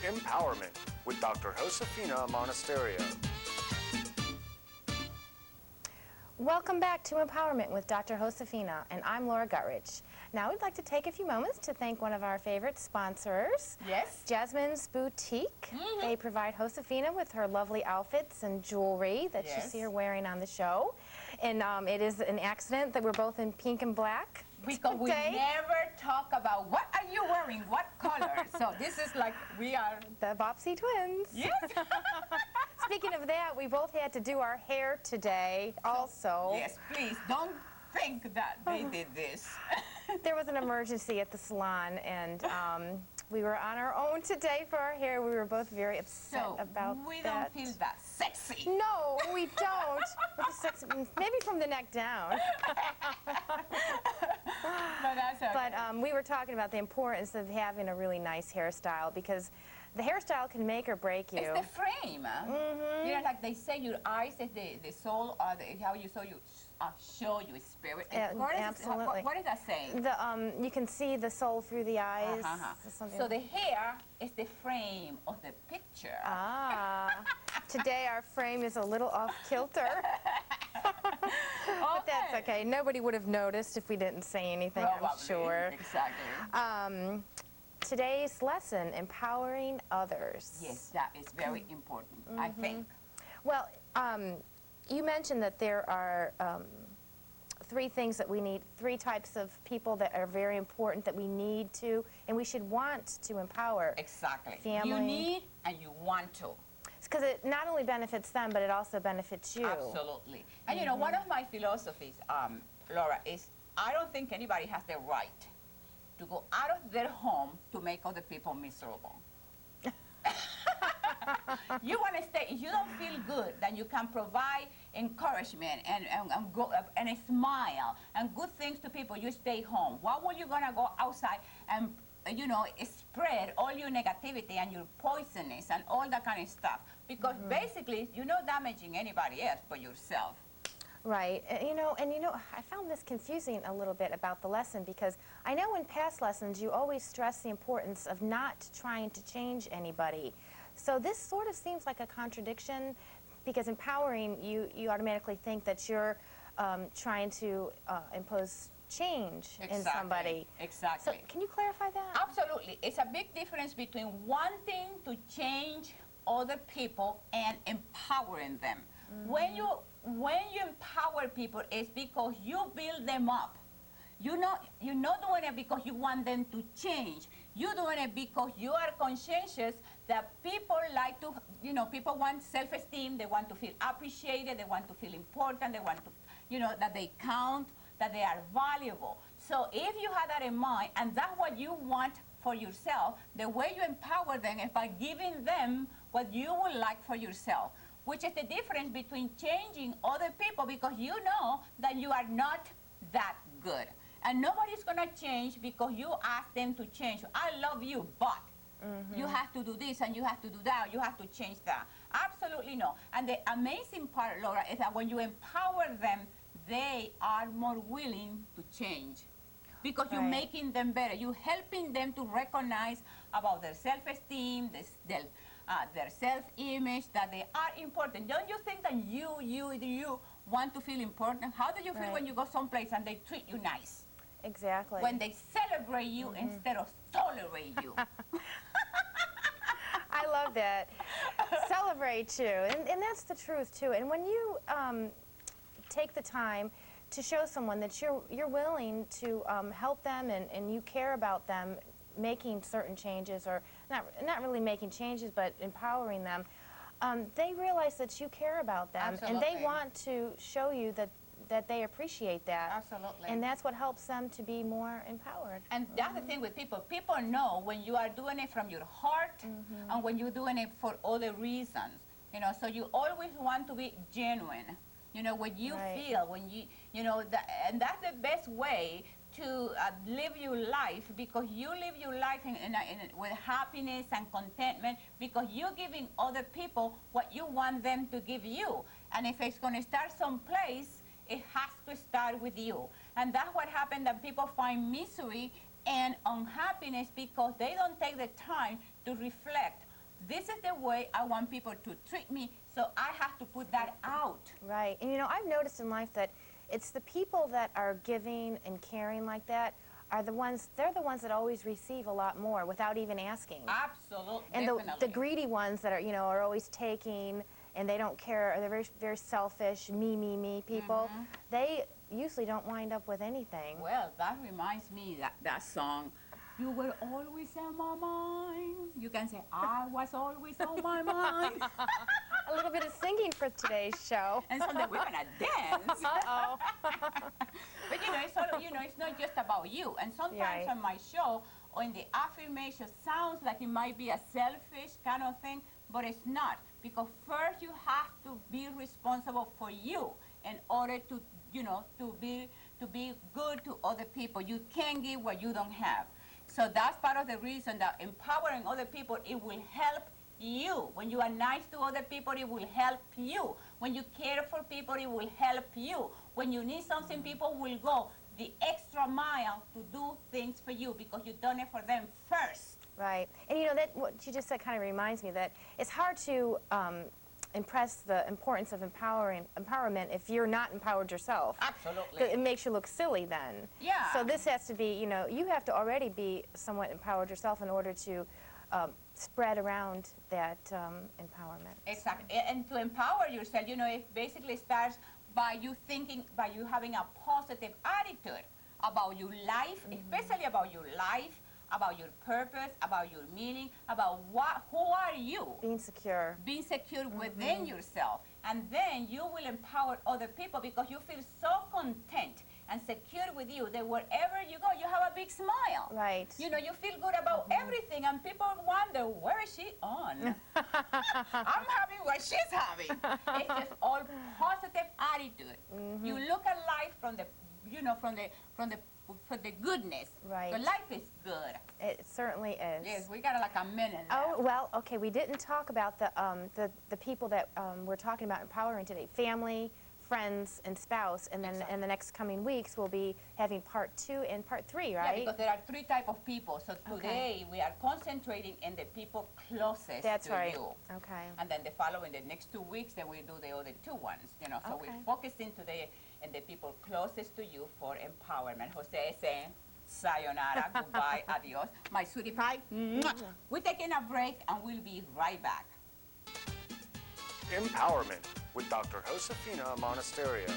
Empowerment with Dr. Josefina Monasterio. Welcome back to Empowerment with Dr. Josefina, and I'm Laura Guttridge. Now we'd like to take a few moments to thank one of our favorite sponsors, Yes. Jasmine's Boutique. They provide Josefina with her lovely outfits and jewelry that you see her wearing on the show. And it is an accident that we're both in pink and black. Because we never talk about what are you wearing, what color. So this is like we are the Bopsy twins. Yes. Speaking of that, we both had to do our hair today also. Yes, please don't think that they did this. There was an emergency at the salon, and we were on our own today for our hair. We were both very upset about that. We don't feel that sexy. No, we don't. Maybe from the neck down. But that's okay. But we were talking about the importance of having a really nice hairstyle, because the hairstyle can make or break you. It's the frame. You know, like they say, your eyes is the soul, or how you show your spirit. Absolutely. What is that saying? You can see the soul through the eyes. So the hair is the frame of the picture. Today our frame is a little off kilter. But that's okay. Nobody would have noticed if we didn't say anything, Probably. I'm sure. Exactly. Today's lesson, empowering others. Yes, that is very important, I think. Well, you mentioned that there are three things that we need, three types of people that are very important that we need to, and we should want to empower. Exactly. Family. You need and you want to. Because it not only benefits them, but it also benefits you. Absolutely. And you know, one of my philosophies, Laura, is I don't think anybody has the right to go out of their home to make other people miserable. You want to stay, if you don't feel good, then you can provide encouragement and a smile and good things to people. You stay home. Why were you going to go outside and, you know, spread all your negativity and your poisonous and all that kind of stuff? Because basically, you're not damaging anybody else but yourself. Right. And you know, I found this confusing a little bit about the lesson, because I know in past lessons you always stress the importance of not trying to change anybody. So this sort of seems like a contradiction, because empowering, you automatically think that you're trying to impose change in somebody. Exactly. So can you clarify that? Absolutely. It's a big difference between wanting to change other people and empowering them. When you empower people, it's because you build them up. You're not doing it because you want them to change. You're doing it because you are conscientious that people like to, you know, people want self-esteem, they want to feel appreciated, they want to feel important, they want to, you know, that they count, that they are valuable. So if you have that in mind, and that's what you want for yourself, the way you empower them is by giving them what you would like for yourself, which is the difference between changing other people, because you know that you are not that good. And nobody's going to change because you ask them to change. I love you, but you have to do this and you have to do that, you have to change that. Absolutely no. And the amazing part, Laura, is that when you empower them, they are more willing to change. Because you're making them better. You're helping them to recognize about their self-esteem, their self-image, that they are important. Don't you think that you want to feel important? How do you feel when you go someplace and they treat you nice? Exactly. When they celebrate you instead of tolerate you. I love that. Celebrate you. And that's the truth, too. And when you take the time to show someone that you're willing to help them and you care about them making certain changes, or not really making changes, but empowering them, they realize that you care about them. Absolutely. And they want to show you that they appreciate that. Absolutely. And that's what helps them to be more empowered. And that's the thing with people. People know when you are doing it from your heart and when you're doing it for other reasons. You know, so you always want to be genuine. You know, what you feel, when you know, and that's the best way to live your life, because you live your life with happiness and contentment, because you're giving other people what you want them to give you. And if it's going to start someplace, it has to start with you. And that's what happened, that people find misery and unhappiness because they don't take the time to reflect this is the way I want people to treat me, so I have to put that out. Right. And you know, I've noticed in life that it's the people that are giving and caring like that are the ones, they're the ones that always receive a lot more without even asking. Absolutely, And definitely. the greedy ones that are, you know, are always taking and they don't care, or they're very, very selfish, me people, they usually don't wind up with anything. Well, that reminds me that song, you were always on my mind. You can say, I was always on my mind. A little bit of singing for today's show. And someday we're gonna dance. Uh-oh. But you know, it's all, you know, it's not just about you. And sometimes Right. on my show, or in the affirmation, sounds like it might be a selfish kind of thing, but it's not. Because first you have to be responsible for you in order to, you know, to be good to other people. You can't give what you don't have. So that's part of the reason that empowering other people, it will help you. When you are nice to other people, it will help you. When you care for people, it will help you. When you need something, people will go the extra mile to do things for you because you've done it for them first. Right. And you know, that what you just said kind of reminds me that it's hard to impress the importance of empowerment if you're not empowered yourself. Absolutely. 'Cause it makes you look silly then. Yeah. So this has to be, you know, you have to already be somewhat empowered yourself in order to spread around that empowerment. Exactly. And to empower yourself, you know, it basically starts by you thinking, by you having a positive attitude about your life, especially about your life, about your purpose, about your meaning, about who are you? Being secure. Being secure within yourself. And then you will empower other people because you feel so content and secure with you that wherever you go, you have a big smile. Right. You know, you feel good about everything, and people wonder, where is she on? I'm having what she's having. It's just all positive attitude. You look at life from the, you know, from the goodness. Right. The life is good. It certainly is. Yes, we got like a minute Oh, left. well, okay, we didn't talk about the people that we're talking about empowering today. Family, friends, and spouse. And then in the next coming weeks, we'll be having part 2 and part 3, right? Yeah, because there are 3 types of people. So today we are concentrating in the people closest That's to right. you. Okay. And then the next 2 weeks, then we do the other 2 ones. You know, so Okay. we're focusing today in the people closest to you for empowerment. Jose is saying, sayonara, goodbye, adios. My sweetie pie, mwah. We're taking a break and we'll be right back. Empowerment with Dr. Josefina Monasterio.